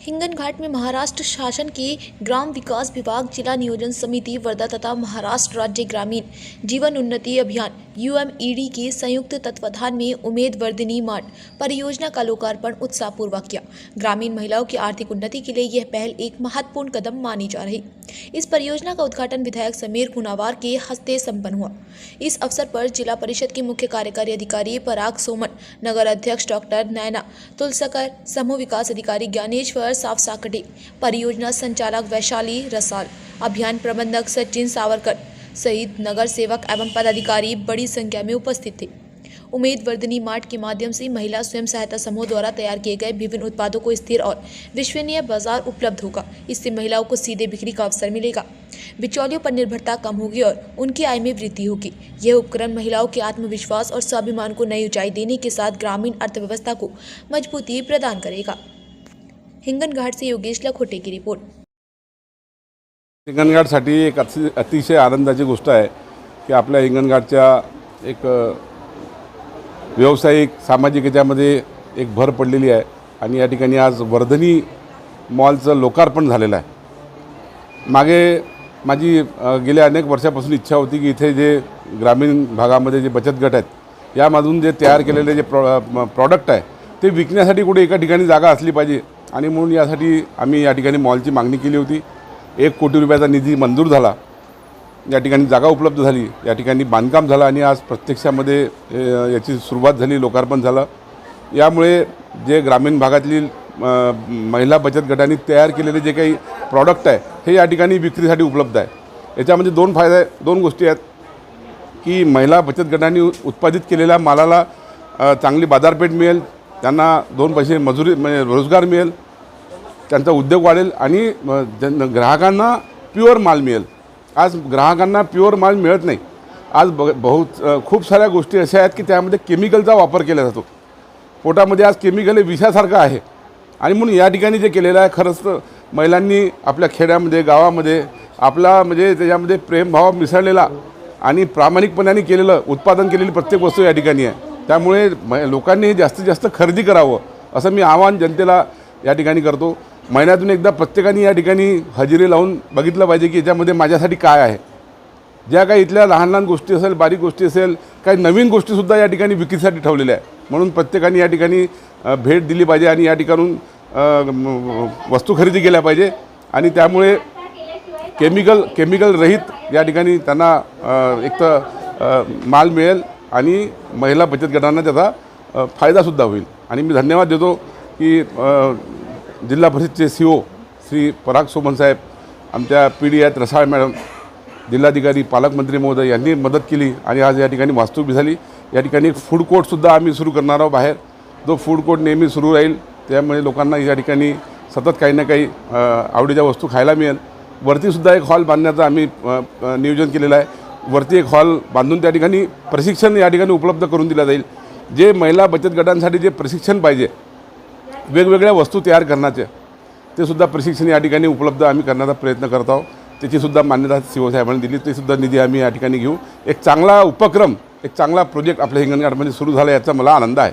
हिंगनघाट में महाराष्ट्र शासन के ग्राम विकास विभाग, जिला नियोजन समिति वर्धा तथा महाराष्ट्र राज्य ग्रामीण जीवन उन्नति अभियान UMED के संयुक्त तत्वाधान में उमेद वर्धिनी मार्ट परियोजना का लोकार्पण उत्साहपूर्वक किया। ग्रामीण महिलाओं की आर्थिक उन्नति के लिए यह पहल एक महत्वपूर्ण कदम मानी जा रही। इस परियोजना का उद्घाटन विधायक समीर खुनावार के हस्ते संपन्न हुआ। इस अवसर पर जिला परिषद के मुख्य कार्यकारी अधिकारी पराग सोमन, नगर अध्यक्ष डॉक्टर नैना तुलसकर, समूह विकास अधिकारी ज्ञानेश्वर सावसाकटे, परियोजना संचालक वैशाली रसाल, अभियान प्रबंधक सचिन सावरकर सहित नगर सेवक एवं पदाधिकारी बड़ी संख्या में उपस्थित थे। उमेद वर्धिनी मार्ट के माध्यम से महिला स्वयं सहायता समूह द्वारा तैयार किए गए विभिन्न उत्पादों को स्थिर और विश्वसनीय बाजार उपलब्ध होगा। इससे महिलाओं को सीधे बिक्री का अवसर मिलेगा, बिचौलियों पर निर्भरता कम होगी और उनकी आय में वृद्धि होगी। यह उपकरण महिलाओं के आत्मविश्वास और स्वाभिमान को नई ऊंचाई देने के साथ ग्रामीण अर्थव्यवस्था को मजबूती प्रदान करेगा। हिंगनघाट से योगेश लखोटे की रिपोर्ट। हिंगणघाटसाठी एक अतिशय आनंदाची गोष्ट आहे की आपल्या हिंगणघाटच्या एक व्यावसायिक सामाजिक याच्यामध्ये एक भर पडलेली आहे आणि या ठिकाणी आज वर्धनी मॉलचं लोकार्पण झालेलं आहे। मागे माझी गेल्या अनेक वर्षापासून इच्छा होती की इथे जे ग्रामीण भागामध्ये जे बचत गट आहेत यामधून जे तयार केलेले जे प्रॉडक्ट आहे ते विकण्यासाठी कुठे एका ठिकाणी जागा असली पाहिजे आणि म्हणून यासाठी आम्ही या ठिकाणी मॉलची मागणी केली होती। 1 कोटी रुपयाचा निधी मंजूर झाला, या ठिकाणी जागा उपलब्ध झाली, या ठिकाणी बांधकाम झालं आणि आज प्रत्यक्षामध्ये याची सुरुवात झाली, लोकार्पण झालं। यामुळे जे ग्रामीण भागातील महिला बचत गटांनी तयार केलेले जे काही प्रॉडक्ट आहे हे या ठिकाणी विक्रीसाठी उपलब्ध आहे। याच्यामध्ये दोन गोष्टी आहेत की महिला बचत गटांनी उत्पादित केलेल्या मालाला चांगली बाजारपेठ मिळेल, त्यांना 2 पैसे मजुरी म्हणजे रोजगार मिळेल, त्यांचा उद्योग वाढेल आणि ग्राहकांना प्युअर माल मिळेल। आज ग्राहकांना प्युअर माल मिळत नाही। आज खूप साऱ्या गोष्टी अशा आहेत की त्यामध्ये केमिकलचा वापर केला जातो। पोटामध्ये आज केमिकल हे विषासारखं आहे आणि म्हणून या ठिकाणी जे केलेलं आहे खरंच तर महिलांनी आपल्या खेड्यामध्ये गावामध्ये आपला म्हणजे त्याच्यामध्ये प्रेमभाव मिसळलेला आणि प्रामाणिकपणाने केलेलं उत्पादन केलेली प्रत्येक वस्तू या ठिकाणी आहे। त्यामुळे लोकांनी जास्तीत जास्त खरेदी करावं असं मी आवाहन जनतेला या ठिकाणी करतो। महिन्यातून एकदा प्रत्येकाने या ठिकाणी हजेरी लावून बघितलं पाहिजे की याच्यामध्ये माझ्यासाठी काय आहे। ज्या काही इथल्या लहान लहान गोष्टी असेल, बारीक गोष्टी असेल, काही नवीन गोष्टीसुद्धा या ठिकाणी विक्रीसाठी ठेवलेल्या आहे। म्हणून प्रत्येकाने या ठिकाणी भेट दिली पाहिजे आणि या ठिकाणून वस्तू खरेदी केल्या पाहिजे आणि त्यामुळे केमिकल रहित या ठिकाणी त्यांना एक तर माल मिळेल आणि महिला बचत गटांना त्याचा फायदासुद्धा होईल। आणि मी धन्यवाद देतो की जिल्हा परिषदचे CO श्री पराग सोमन साहेब, आमच्या PD आहेत रसाळ मॅडम, जिल्हाधिकारी पालकमंत्री महोदय यांनी मदत केली आणि आज या ठिकाणी वास्तू उभी झाली। या ठिकाणी एक फूड कोर्टसुद्धा आम्ही सुरू करणार आहोत बाहेर, जो फूड कोर्ट नेहमी सुरू राहील। त्यामुळे लोकांना या ठिकाणी सतत काही ना काही आवडीच्या वस्तू खायला मिळेल। वरतीसुद्धा एक हॉल बांधण्याचं आम्ही नियोजन केलेलं आहे। वरती एक हॉल बांधून त्या ठिकाणी प्रशिक्षण या ठिकाणी उपलब्ध करून दिलं जाईल। जे महिला बचत गटांसाठी जे प्रशिक्षण पाहिजे, वेगवेगळ्या वस्तू तयार करण्याचे, ते सुद्धा प्रशिक्षण या ठिकाणी उपलब्ध आम्ही करण्याचा प्रयत्न करत आहोत। त्याची सुद्धा मान्यता CO साहेबांनी दिली, ते सुद्धा निधी आम्ही या ठिकाणी घेऊ। एक चांगला उपक्रम, एक चांगला प्रोजेक्ट आपल्या हिंगणघाटमध्ये सुरू झाला याचा मला आनंद आहे।